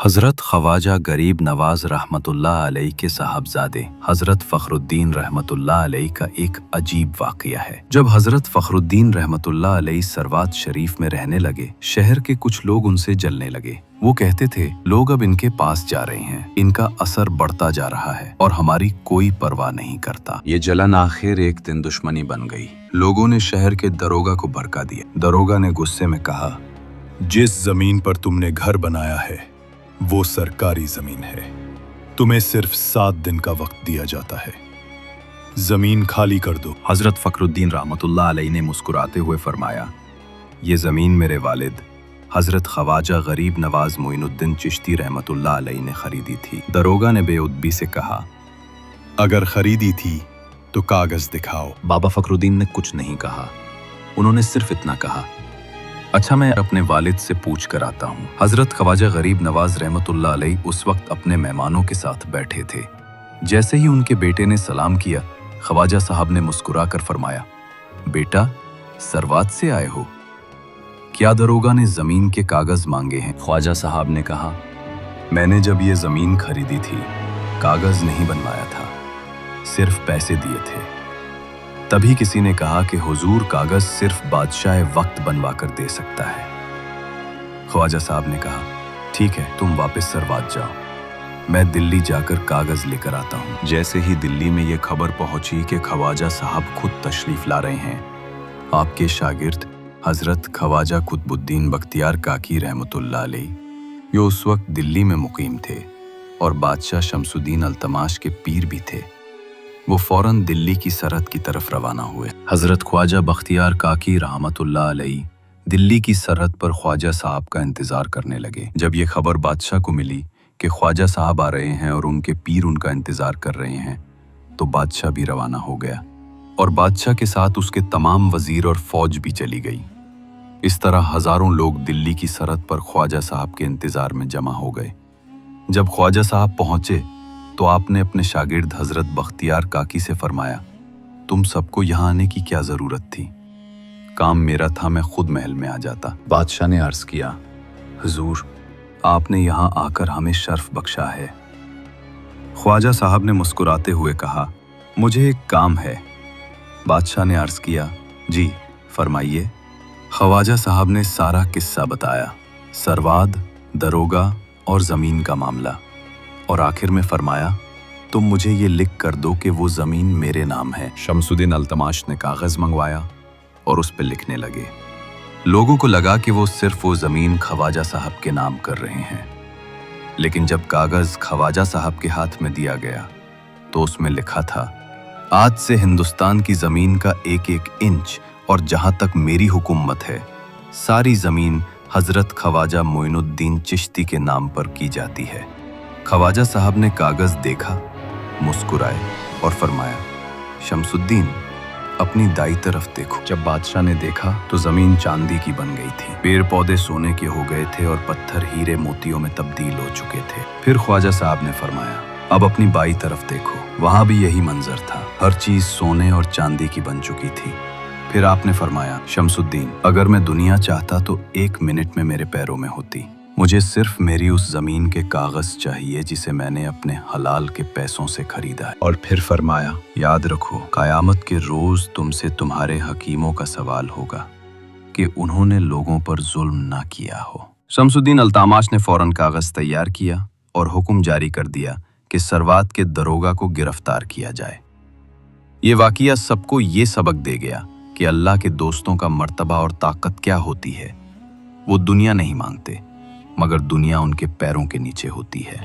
حضرت خواجہ غریب نواز رحمت اللہ علیہ کے صاحبزادے حضرت فخرالدین رحمت اللہ علیہ کا ایک عجیب واقعہ ہے۔ جب حضرت فخرالدین رحمت اللہ علیہ سروات شریف میں رہنے لگے، شہر کے کچھ لوگ ان سے جلنے لگے۔ وہ کہتے تھے لوگ اب ان کے پاس جا رہے ہیں، ان کا اثر بڑھتا جا رہا ہے اور ہماری کوئی پرواہ نہیں کرتا۔ یہ جلن آخر ایک دن دشمنی بن گئی۔ لوگوں نے شہر کے داروغہ کو بھڑکا دیا۔ داروغہ نے غصے میں کہا، جس زمین پر تم نے گھر بنایا ہے وہ سرکاری زمین ہے، تمہیں صرف 7 دن کا وقت دیا جاتا ہے، زمین خالی کر دو۔ حضرت فخرالدین رحمت اللہ علیہ نے مسکراتے ہوئے فرمایا، یہ زمین میرے والد حضرت خواجہ غریب نواز معین الدین چشتی رحمت اللہ علیہ نے خریدی تھی۔ داروغہ نے بے ادبی سے کہا، اگر خریدی تھی تو کاغذ دکھاؤ۔ بابا فخرالدین نے کچھ نہیں کہا، انہوں نے صرف اتنا کہا، اچھا میں اپنے والد سے پوچھ کر آتا ہوں۔ حضرت خواجہ غریب نواز رحمت اللہ علیہ اس وقت اپنے مہمانوں کے ساتھ بیٹھے تھے۔ جیسے ہی ان کے بیٹے نے سلام کیا، خواجہ صاحب نے مسکرا کر فرمایا، بیٹا سروات سے آئے ہو؟ کیا داروغہ نے زمین کے کاغذ مانگے ہیں؟ خواجہ صاحب نے کہا، میں نے جب یہ زمین خریدی تھی کاغذ نہیں بنوایا تھا، صرف پیسے دیے تھے۔ تبھی کسی نے کہا کہ حضور کاغذ صرف بادشاہ وقت بنوا کر دے سکتا ہے۔ خواجہ صاحب نے کہا، ٹھیک ہے تم واپس سروات جاؤ، میں دلی جا کر کاغذ لے کر آتا ہوں۔ جیسے ہی دلی میں یہ خبر پہنچی کہ خواجہ صاحب خود تشریف لا رہے ہیں، آپ کے شاگرد حضرت خواجہ قطب الدین بختیار کاکی رحمت اللہ علیہ، جو اس وقت دلی میں مقیم تھے اور بادشاہ شمس الدین التماش کے پیر بھی تھے، وہ فوراً دلی کی سرحد کی طرف روانہ ہوئے۔ حضرت خواجہ بختیار کاکی رحمت اللہ علیہ دلی کی سرحد پر خواجہ صاحب کا انتظار کرنے لگے۔ جب یہ خبر بادشاہ کو ملی کہ خواجہ صاحب آ رہے ہیں اور ان کے پیر ان کا انتظار کر رہے ہیں، تو بادشاہ بھی روانہ ہو گیا اور بادشاہ کے ساتھ اس کے تمام وزیر اور فوج بھی چلی گئی۔ اس طرح ہزاروں لوگ دلی کی سرحد پر خواجہ صاحب کے انتظار میں جمع ہو گئے۔ جب خواجہ صاحب پہنچے تو آپ نے اپنے شاگرد حضرت بختیار کاکی سے فرمایا، تم سب کو یہاں آنے کی کیا ضرورت تھی؟ کام میرا تھا، میں خود محل میں آ جاتا۔ بادشاہ نے عرض کیا، حضور آپ نے یہاں آ کر ہمیں شرف بخشا ہے۔ خواجہ صاحب نے مسکراتے ہوئے کہا، مجھے ایک کام ہے۔ بادشاہ نے عرض کیا، جی فرمائیے۔ خواجہ صاحب نے سارا قصہ بتایا، سرواد، داروغہ اور زمین کا معاملہ، اور آخر میں فرمایا، تم مجھے یہ لکھ کر دو کہ وہ زمین میرے نام ہے۔ شمس الدین التماش نے کاغذ منگوایا اور اس پہ لکھنے لگے۔ لوگوں کو لگا کہ وہ صرف وہ زمین خواجہ صاحب کے نام کر رہے ہیں، لیکن جب کاغذ خواجہ صاحب کے ہاتھ میں دیا گیا تو اس میں لکھا تھا، آج سے ہندوستان کی زمین کا ایک ایک انچ اور جہاں تک میری حکومت ہے، ساری زمین حضرت خواجہ معین الدین چشتی کے نام پر کی جاتی ہے۔ خواجہ صاحب نے کاغذ دیکھا، مسکرائے اور فرمایا، شمس الدین اپنی دائیں طرف دیکھو۔ جب بادشاہ نے دیکھا تو زمین چاندی کی بن گئی تھی، پیڑ پودے سونے کے ہو گئے تھے اور پتھر ہیرے موتیوں میں تبدیل ہو چکے تھے۔ پھر خواجہ صاحب نے فرمایا، اب اپنی بائیں طرف دیکھو، وہاں بھی یہی منظر تھا، ہر چیز سونے اور چاندی کی بن چکی تھی۔ پھر آپ نے فرمایا، شمس الدین اگر میں دنیا چاہتا تو 1 منٹ میں میرے پیروں میں ہوتی، مجھے صرف میری اس زمین کے کاغذ چاہیے جسے میں نے اپنے حلال کے پیسوں سے خریدا ہے۔ اور پھر فرمایا، یاد رکھو قیامت کے روز تم سے تمہارے حکیموں کا سوال ہوگا کہ انہوں نے لوگوں پر ظلم نہ کیا ہو۔ شمس الدین التماش نے فوراً کاغذ تیار کیا اور حکم جاری کر دیا کہ سروات کے داروغہ کو گرفتار کیا جائے۔ یہ واقعہ سب کو یہ سبق دے گیا کہ اللہ کے دوستوں کا مرتبہ اور طاقت کیا ہوتی ہے۔ وہ دنیا نہیں مانگتے، مگر دنیا ان کے پیروں کے نیچے ہوتی ہے۔